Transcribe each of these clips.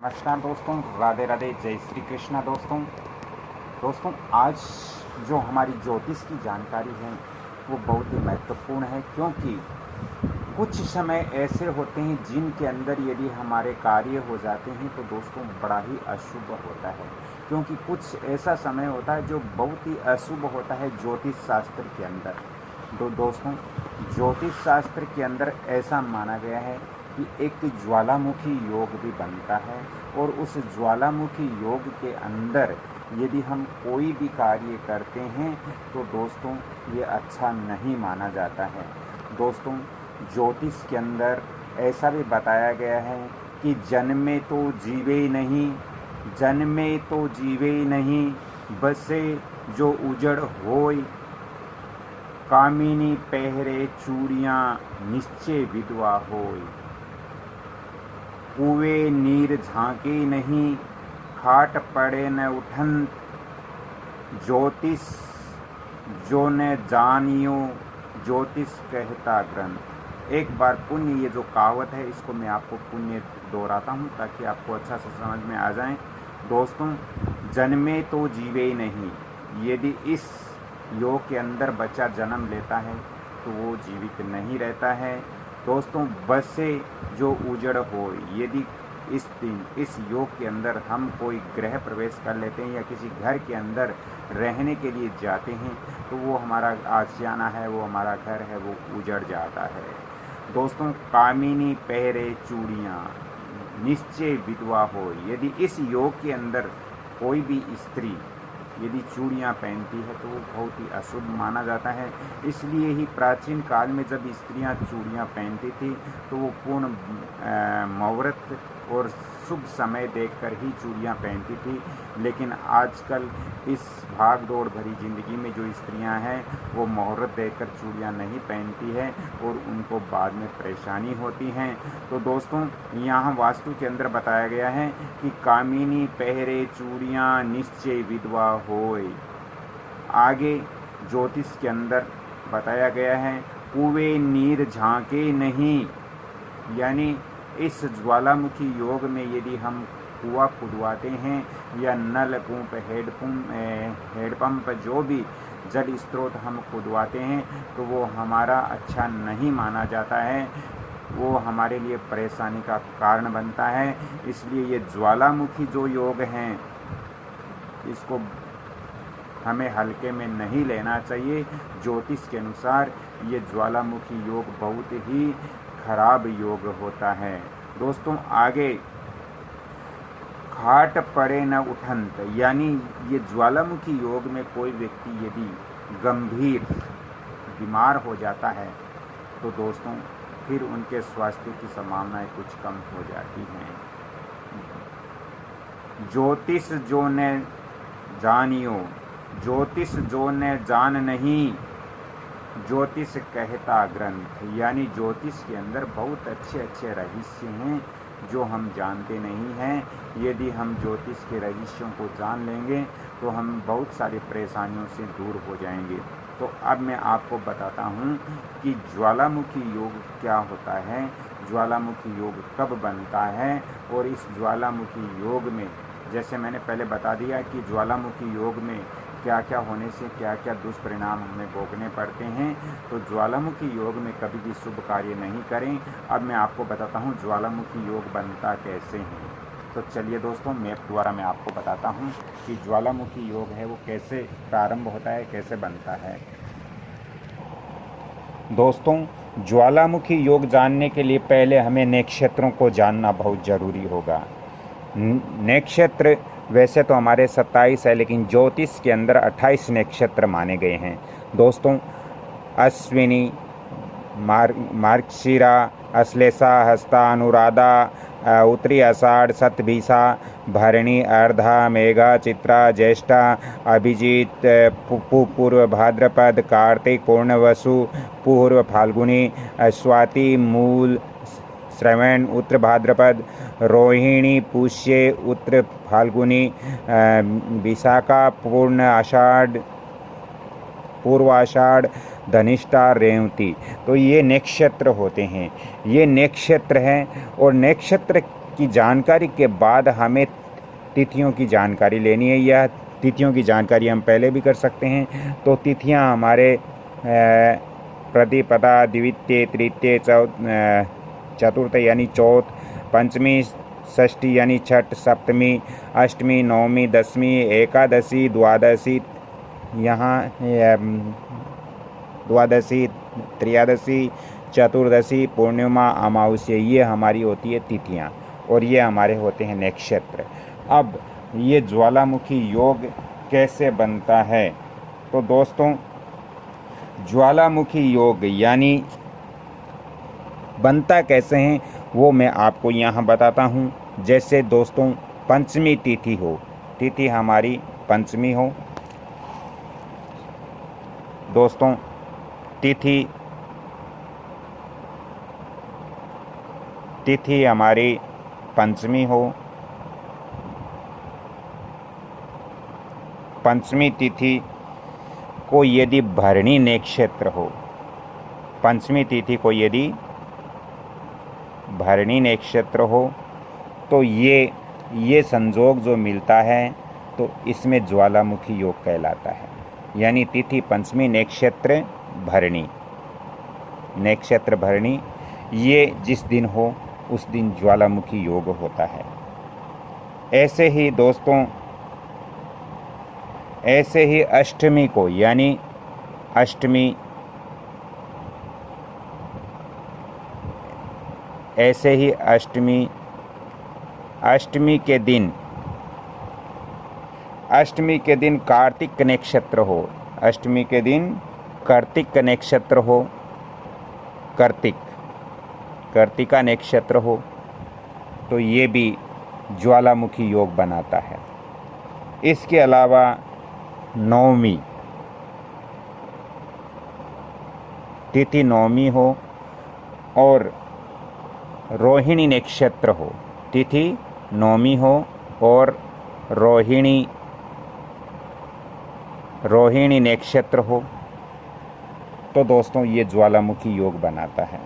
नमस्कार दोस्तों, राधे राधे, जय श्री कृष्णा। दोस्तों आज जो हमारी ज्योतिष की जानकारी है वो बहुत ही महत्वपूर्ण है, क्योंकि कुछ समय ऐसे होते हैं जिनके अंदर यदि हमारे कार्य हो जाते हैं तो दोस्तों बड़ा ही अशुभ होता है। क्योंकि कुछ ऐसा समय होता है जो बहुत ही अशुभ होता है ज्योतिष शास्त्र के अंदर। तो दोस्तों ज्योतिष शास्त्र के अंदर ऐसा माना गया है कि एक ज्वालामुखी योग भी बनता है, और उस ज्वालामुखी योग के अंदर यदि हम कोई भी कार्य करते हैं तो दोस्तों ये अच्छा नहीं माना जाता है। दोस्तों ज्योतिष के अंदर ऐसा भी बताया गया है कि जन्मे तो जीवे नहीं, जन्मे तो जीवे नहीं, बसे जो उजड़ होय, कामिनी पहरे चूड़ियाँ निश्चय विधवा होय, कुएं नीर झांके नहीं, खाट पड़े न उठन, ज्योतिष जो न जानियो, ज्योतिष कहता ग्रंथ। एक बार पुण्य, ये जो कहावत है इसको मैं आपको पुण्य दोहराता हूँ ताकि आपको अच्छा से समझ में आ जाए। दोस्तों जन्मे तो जीवे नहीं, यदि इस योग के अंदर बच्चा जन्म लेता है तो वो जीवित नहीं रहता है। दोस्तों बसे जो उजड़ हो, यदि इस दिन इस योग के अंदर हम कोई गृह प्रवेश कर लेते हैं या किसी घर के अंदर रहने के लिए जाते हैं तो वो हमारा आशियाना है, वो हमारा घर है, वो उजड़ जाता है। दोस्तों कामिनी पहरे चूड़ियाँ निश्चय विधवा हो, यदि इस योग के अंदर कोई भी स्त्री यदि चूड़ियाँ पहनती है तो वो बहुत ही अशुभ माना जाता है। इसलिए ही प्राचीन काल में जब स्त्रियाँ चूड़ियाँ पहनती थी तो वो पूर्ण मुहूर्त और शुभ समय देखकर ही चूड़ियाँ पहनती थी। लेकिन आजकल इस भाग दौड़ भरी ज़िंदगी में जो स्त्रियाँ हैं वो मुहूर्त देखकर चूड़ियाँ नहीं पहनती है और उनको बाद में परेशानी होती हैं। तो दोस्तों यहाँ वास्तु के अंदर बताया गया है कि कामिनी पहरे चूड़ियाँ निश्चय विधवा होय। आगे ज्योतिष के अंदर बताया गया है कुएं नीर झांके नहीं, यानी इस ज्वालामुखी योग में यदि हम कुआं खुदवाते हैं या नल कूप हेडपंप जो भी जल स्रोत हम खुदवाते हैं तो वो हमारा अच्छा नहीं माना जाता है, वो हमारे लिए परेशानी का कारण बनता है। इसलिए ये ज्वालामुखी जो योग हैं इसको हमें हल्के में नहीं लेना चाहिए। ज्योतिष के अनुसार ये ज्वालामुखी योग बहुत ही खराब योग होता है। दोस्तों आगे खाट पड़े न उठंत, यानी ये ज्वालामुखी योग में कोई व्यक्ति यदि गंभीर बीमार हो जाता है तो दोस्तों फिर उनके स्वास्थ्य की संभावनाएं कुछ कम हो जाती हैं। ज्योतिष जो न जानियो, ज्योतिष जो न जान नहीं, ज्योतिष कहता ग्रंथ, यानी ज्योतिष के अंदर बहुत अच्छे अच्छे रहस्य हैं जो हम जानते नहीं हैं। यदि हम ज्योतिष के रहस्यों को जान लेंगे तो हम बहुत सारी परेशानियों से दूर हो जाएंगे। तो अब मैं आपको बताता हूँ कि ज्वालामुखी योग क्या होता है, ज्वालामुखी योग कब बनता है, और इस ज्वालामुखी योग में जैसे मैंने पहले बता दिया कि ज्वालामुखी योग में क्या क्या होने से क्या क्या दुष्परिणाम हमें भोगने पड़ते हैं। तो ज्वालामुखी योग में कभी भी शुभ कार्य नहीं करें। अब मैं आपको बताता हूँ ज्वालामुखी योग बनता कैसे है। तो चलिए दोस्तों मैप द्वारा मैं आपको बताता हूँ कि ज्वालामुखी योग है वो कैसे प्रारंभ होता है, कैसे बनता है। दोस्तों ज्वालामुखी योग जानने के लिए पहले हमें नक्षत्रों को जानना बहुत ज़रूरी होगा। नक्षत्र वैसे तो हमारे 27 है, लेकिन ज्योतिष के अंदर 28 नक्षत्र माने गए हैं। दोस्तों अश्विनी, मार्गशिरा, अश्लेषा, हस्ता, अनुराधा, उत्तरी आषाढ़, शतभिषा, भरणी, अर्धा, मेघा, चित्रा, ज्येष्ठा, अभिजीत, पूर्व भाद्रपद, कार्तिक, पूर्णवसु, पूर्व फाल्गुनी, स्वाति, मूल, श्रवण, उत्तर भाद्रपद, रोहिणी, पुष्य, उत्तर फाल्गुनी, विशाखा, पूर्ण आषाढ़, पूर्व आषाढ़, धनिष्ठा, रेवती। तो ये नक्षत्र होते हैं, ये नक्षत्र हैं। और नक्षत्र की जानकारी के बाद हमें तिथियों की जानकारी लेनी है, या तिथियों की जानकारी हम पहले भी कर सकते हैं। तो तिथियां हमारे प्रतिपदा, द्वितीय, तृतीय, चतुर्थ यानी चौथ, पंचमी, षष्ठी यानी छठ, सप्तमी, अष्टमी, नवमी, दसवीं, एकादशी, द्वादशी, यहाँ द्वादशी, त्रयोदशी, चतुर्दशी, पूर्णिमा, अमावस्या, ये हमारी होती है तिथियाँ, और ये हमारे होते हैं नक्षत्र। अब ये ज्वालामुखी योग कैसे बनता है? तो दोस्तों, ज्वालामुखी योग यानी बनता कैसे हैं वो मैं आपको यहाँ बताता हूँ। जैसे दोस्तों, पंचमी तिथि हो, तिथि हमारी पंचमी हो दोस्तों, तिथि हमारी पंचमी हो। पंचमी तिथि को यदि भरणी नक्षत्र हो, पंचमी तिथि को यदि भरणी नक्षत्र हो, तो ये संजोग जो मिलता है तो इसमें ज्वालामुखी योग कहलाता है। यानी तिथि पंचमी, नक्षत्र भरणी, नक्षत्र भरणी, ये जिस दिन हो उस दिन ज्वालामुखी योग होता है। ऐसे ही दोस्तों, ऐसे ही अष्टमी को, यानी अष्टमी, ऐसे ही अष्टमी के दिन, अष्टमी के दिन कार्तिक नक्षत्र हो, अष्टमी के दिन कार्तिक नक्षत्र हो, कार्तिका नक्षत्र हो, तो ये भी ज्वालामुखी योग बनाता है। इसके अलावा नवमी तिथि, नवमी हो और रोहिणी नक्षत्र हो, तिथि नवमी हो और रोहिणी नक्षत्र हो, तो दोस्तों ये ज्वालामुखी योग बनाता है।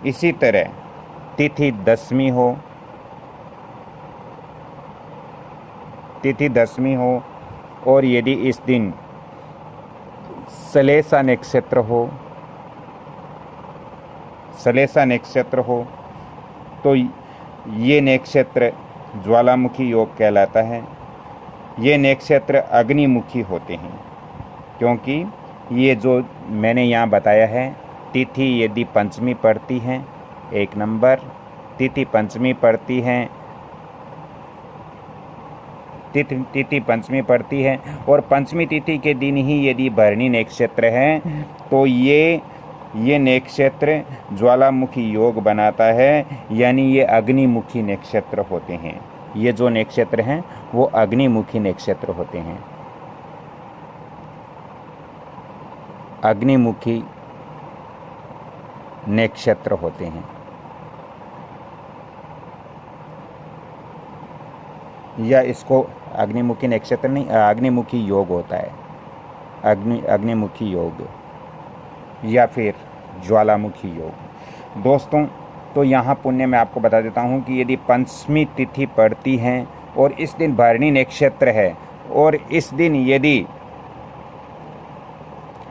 इसी तरह तिथि दसवीं हो, तिथि दसवीं हो और यदि इस दिन श्लेषा नक्षत्र हो, श्लेषा नक्षत्र हो, तो ये नक्षत्र ज्वालामुखी योग कहलाता है। ये नक्षत्र अग्निमुखी होते हैं, क्योंकि ये जो मैंने यहाँ बताया है, तिथि यदि पंचमी पड़ती है, एक नंबर, तिथि पंचमी पड़ती है, तिथि पंचमी पड़ती है और पंचमी तिथि के दिन ही यदि भरणी नक्षत्र है, तो ये नक्षत्र ज्वालामुखी योग बनाता है। यानी ये अग्निमुखी नक्षत्र होते हैं। ये जो नक्षत्र हैं वो अग्निमुखी नक्षत्र होते हैं, अग्निमुखी नक्षत्र होते हैं। या इसको अग्निमुखी नक्षत्र नहीं, अग्निमुखी योग होता है, अग्निमुखी योग या फिर ज्वालामुखी योग। दोस्तों, तो यहाँ पुण्य मैं आपको बता देता हूँ कि यदि पंचमी तिथि पड़ती है और इस दिन भरणी नक्षत्र है और इस दिन यदि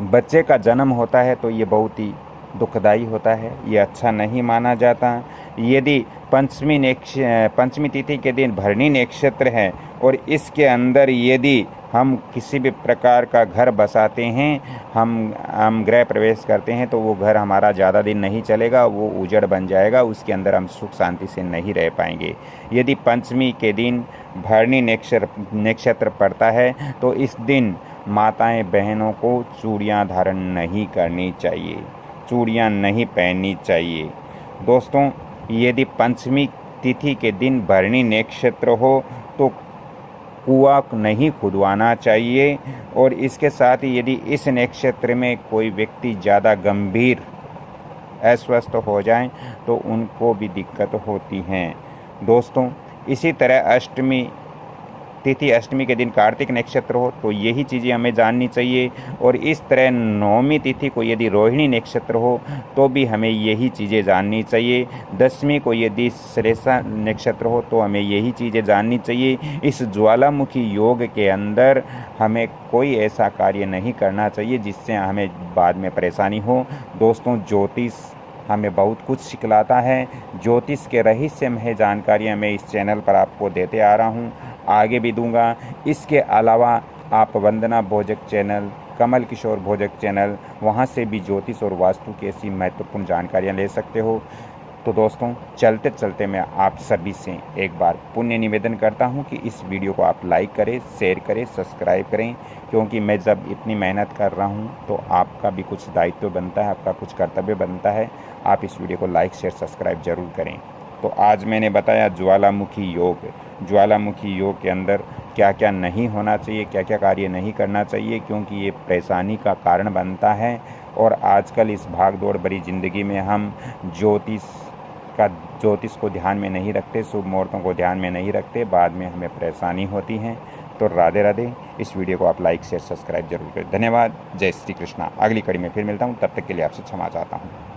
बच्चे का जन्म होता है तो ये बहुत ही दुखदाई होता है, ये अच्छा नहीं माना जाता। यदि पंचमी तिथि के दिन भरणी नक्षत्र है और इसके अंदर यदि हम किसी भी प्रकार का घर बसाते हैं, हम गृह प्रवेश करते हैं, तो वो घर हमारा ज़्यादा दिन नहीं चलेगा, वो उजड़ बन जाएगा, उसके अंदर हम सुख शांति से नहीं रह पाएंगे। यदि पंचमी के दिन भरणी नक्षत्र पड़ता है तो इस दिन माताएं बहनों को चूड़ियाँ धारण नहीं करनी चाहिए, चूड़ियाँ नहीं पहननी चाहिए। दोस्तों, यदि पंचमी तिथि के दिन भरणी नक्षत्र हो तो कुआं नहीं खुदवाना चाहिए। और इसके साथ ही यदि इस नक्षत्र में कोई व्यक्ति ज़्यादा गंभीर अस्वस्थ हो जाएं तो उनको भी दिक्कत होती हैं। दोस्तों, इसी तरह तिथि अष्टमी के दिन कार्तिक नक्षत्र हो तो यही चीज़ें हमें जाननी चाहिए, और इस तरह नवमी तिथि को यदि रोहिणी नक्षत्र हो तो भी हमें यही चीज़ें जाननी चाहिए। दशमी को यदि श्लेषा नक्षत्र हो तो हमें यही चीज़ें जाननी चाहिए। इस ज्वालामुखी योग के अंदर हमें कोई ऐसा कार्य नहीं करना चाहिए जिससे हमें बाद में परेशानी हो। दोस्तों, ज्योतिष हमें बहुत कुछ सिखलाता है। ज्योतिष के रहस्यमय जानकारियाँ मैं इस चैनल पर आपको देते आ रहा हूँ, आगे भी दूंगा। इसके अलावा आप वंदना भोजक चैनल, कमल किशोर भोजक चैनल, वहाँ से भी ज्योतिष और वास्तु की ऐसी महत्वपूर्ण जानकारियाँ ले सकते हो। तो दोस्तों, चलते चलते मैं आप सभी से एक बार पुण्य निवेदन करता हूं कि इस वीडियो को आप लाइक करें, शेयर करें, सब्सक्राइब करें, क्योंकि मैं जब इतनी मेहनत कर रहा हूं तो आपका भी कुछ दायित्व बनता है, आपका कुछ कर्तव्य बनता है। आप इस वीडियो को लाइक, शेयर, सब्सक्राइब जरूर करें। तो आज मैंने बताया ज्वालामुखी योग। ज्वालामुखी योग के अंदर क्या क्या नहीं होना चाहिए, क्या क्या कार्य नहीं करना चाहिए, क्योंकि ये परेशानी का कारण बनता है। और आजकल इस भाग दौड़ भरी ज़िंदगी में हम ज्योतिष को ध्यान में नहीं रखते, शुभ मुहूर्तों को ध्यान में नहीं रखते, बाद में हमें परेशानी होती है। तो राधे राधे। इस वीडियो को आप लाइक, शेयर, सब्सक्राइब जरूर करें। धन्यवाद। जय श्री कृष्णा। अगली कड़ी में फिर मिलता हूँ, तब तक के लिए आपसे क्षमा चाहता हूँ।